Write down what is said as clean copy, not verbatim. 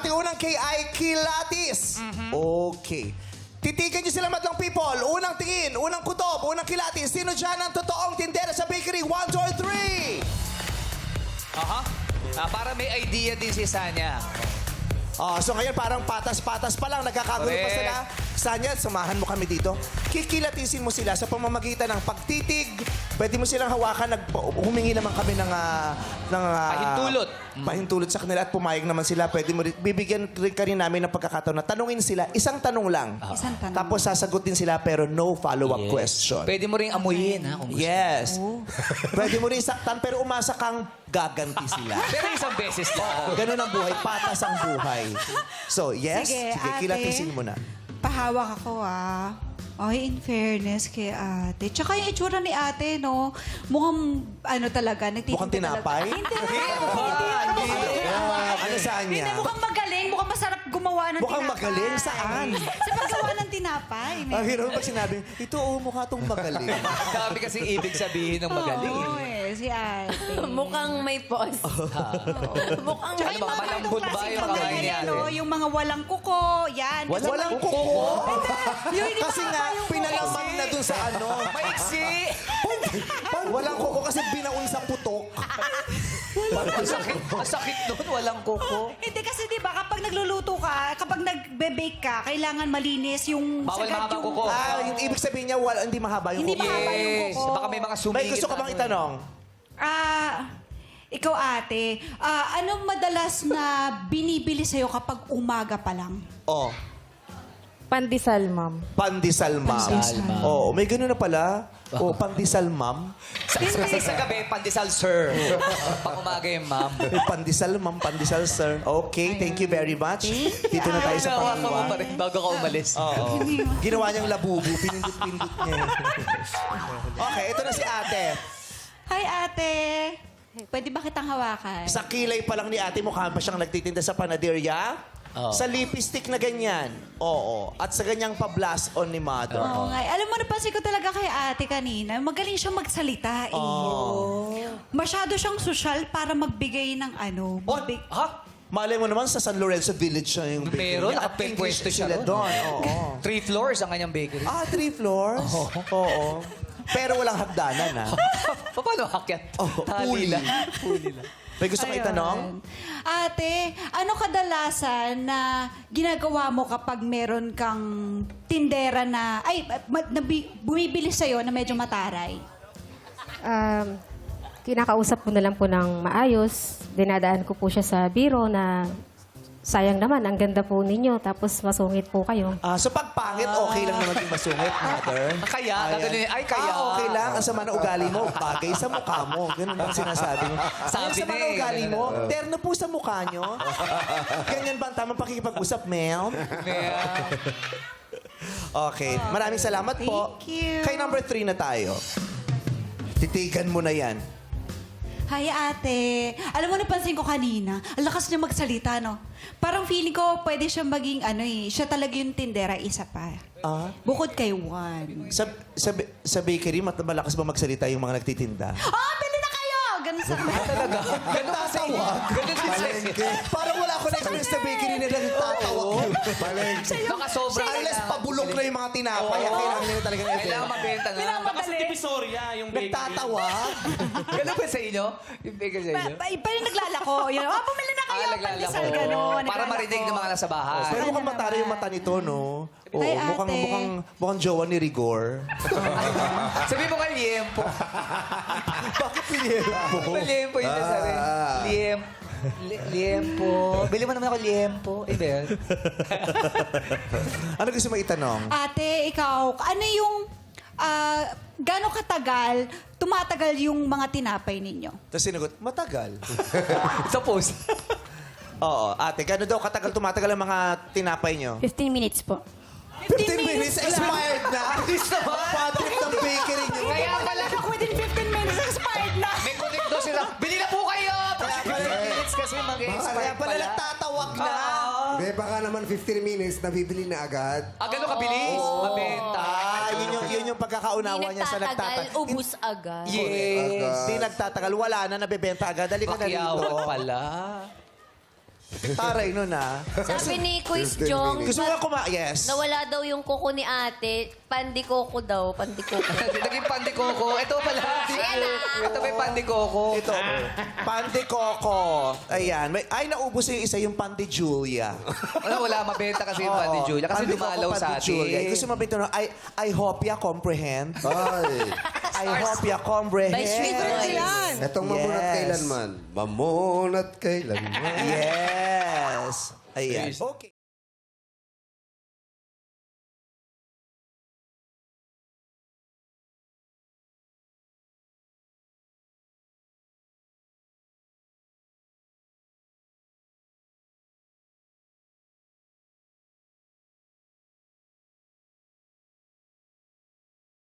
ating unang KI Kilatis. Okay. Titigan niyo sila madlang people. Unang tingin, unang kutob, unang kilatis. Sino dyan ang totoong tindera sa bakery? 1, 2, or 3? Aha. Para may idea din si Sanya. So ngayon parang patas-patas pa lang. Nagkakagulo pa Correct. sila. Sanya, samahan mo kami dito. Kikilatisin mo sila sa pamamagitan ng pagtitig. Pwede mo silang hawakan. Humingi naman kami ng Pahintulot. Pahintulot sa kanila at pumayag naman sila. Pwede mo bibigyan rin ka rin namin ng pagkakataon na tanungin sila. Isang tanong lang. Isang tanong. Tapos sasagutin sila pero no follow-up question. Pwede mo rin amuyin, ha? Kung gusto. Yes. Pwede mo rin saktan pero umasa kang gaganti sila. Pero isang beses lang. Ganun ang buhay. Patas ang buhay. So, yes? Sige, ate. kilatisin mo na. Pahawak ako, Ay, in fairness kay ate. Tsaka yung itsura ni ate, no? Mukhang, ano talaga, nagtitinda Mukhang tinapay? Hindi. Ano saan Hindi, niya? mukhang magaling. Mukhang masarap gumawa ng Mukhang tinapay. magaling? Saan? Sa paggawa ng tinapay. Ang hirap pag sinabi, ito mukha tong magaling. Dami kasi ibig sabihin ng magaling. Oo, si ate. Mukhang may pause. Mukhang Tsaka may mga malambot ba yung kamay ni ate? Yung mga walang kuko, yan. Kasi Walang kuko. Yung hindi Kasi nga, pinalaman na dun sa ano. Maiksi! Walang kuko kasi binaon sa putok. Ang sakit nun, walang kuko. Hindi kasi di ba kapag nagluluto ka, kapag nagbe-bake ka, kailangan malinis yung Bawal sagad mahaba yung... kuko. Yung ibig sabihin niya, hindi mahaba yung Hindi kuko. mahaba yung Yes. kuko. Baka may mga sumingit. May gusto ka bang itanong? Ikaw ate, anong madalas na binibili sa'yo kapag umaga pa lang? Oh, Pandesal, ma'am. pandesal, ma'am. Pandesal. Oo, may ganun na pala. Pandesal, ma'am. Sa gabi, pandesal, sir. Pang umaga yung ma'am. May pandesal, ma'am. Pandesal, sir. Okay, thank you very much. Dito na tayo sa Nawa ka mo pa pangalawa. rin bago ka umalis. Oo. Ginawa niyang labubu. Pinindot-pindot niya. Okay, ito na si ate. Hi ate! Pwede ba kitang hawakan? Sa kilay pa lang ni ate, mukha pa siyang nagtitinda sa panaderia. Oo. Sa lipstick na ganyan. Oo. At sa ganyang pa-blast on ni mother. Oo nga. Alam mo, napansin ko talaga kay ate kanina, magaling siyang magsalita Masyado siyang sosyal para magbigay ng ano. Oh, Ha? malay mo naman sa San Lorenzo Village na yung bakery Meron, niya. At nakapwesto English siya sila doon. Oo. 3 floors ang kanyang bakery. 3 floors? Oo. Pero walang hagdanan, ha? Paano hakyat? Puli. Tali lang. May gusto ka itanong? Ate, ano kadalasan na ginagawa mo kapag meron kang tindera na, bumibili sa'yo na medyo mataray? Kinakausap ko na lang po ng maayos. Dinadaan ko po siya sa biro na sayang naman, ang ganda po ninyo. Tapos masungit po kayo. So pag pangit, okay lang na maging masungit, mother? Kaya, Ayan. gano'n yun. Ay, kaya. Okay lang. Ang sama na ugali mo, bagay sa mukha mo. Ganun ang sinasabi mo. Sabi Ang sama na na eh, ugali ganun. mo, terno po sa mukha nyo. Ganyan ba ang tamang pakikipag-usap, ma'am? Okay. Maraming salamat po. Thank you. Kay number 3 na tayo. Titigan mo na yan. Hi, ate. Alam mo, napansin ko kanina, ang lakas niya magsalita, no? Parang feeling ko pwede siya maging, siya talaga yung tindera, isa pa. Bukod kay Juan. Sa bakery, malakas ba magsalita yung mga nagtitinda? Bili na kayo! Ganun sa Talaga? Ganun pa sa inyo? Ganun sa inyo? Parang wala ko na-experience sa bakery na nagtatawag. Baka sobrang Unless pabulok na yung mga tinapay, kailangan nila talagang Kailangan mabenta na. Kasi divisoria yung bakery. Nagtatawag. Ganun ba sa inyo? Yung baker sa inyo? Parang naglalako. Yun, bumili na kayo! Naglalako. Pandesal, gano'n. Para marinig ng mga nasa bahay. Pero mukhang matari yung mata nito, no? Oo, Ay, ate. mukhang jowa ni Rigor. Sabi mo nga, liempo. Bakit liempo? Liempo yun sa rin. Liempo. Bili mo naman ako liempo. Eh, ba yun? Ano gusto mo itanong? Ate, ikaw, ano yung... gano'ng katagal tumatagal yung mga tinapay ninyo? Tapos sinagot, matagal. Suppose. Oo, ate, gano'n daw katagal tumatagal ang mga tinapay nyo? 15 minutes po. 15 minutes, expired na. Patrick ng bakery nyo. Kaya pala. Within 15 minutes, expired na! May connect daw sila. Bili na po kayo! Kaya pala, minutes kasi kaya mag-expire pala nagtatawag na. May baka naman 15 minutes, nabibili na agad. Ganun kabilis? Mabenta. Yun yung pagkakaunawa niya sa nagtatagal. ubus agad. Yes. Hindi nagtatagal. Wala na, nabebenta agad. Dali ka na Pakyawan rito. pala. Taray nun, ah. Sabi ni Quiz Jong, Gusto mo nga yes. nawala daw yung kuko ni ate. Pandikoko daw, pandikoko. Naging pandikoko. Ito pala. Ito may pandikoko. Ito, Pandi Coco. Ayan. Ay, naubos yung isa, yung Pandi Julia. Wala mabenta kasi yung Pandi Julia. Kasi Pandi Coco, dumalaw sa Pandi Julia. atin. Gusto mo mabenta no? I hope ya comprehend. Ay. I hope ya comprehend. By Sweet Boys. Etong mamunat Yes. kailanman. Mamunat kailanman. Yes. Ayan. Okay.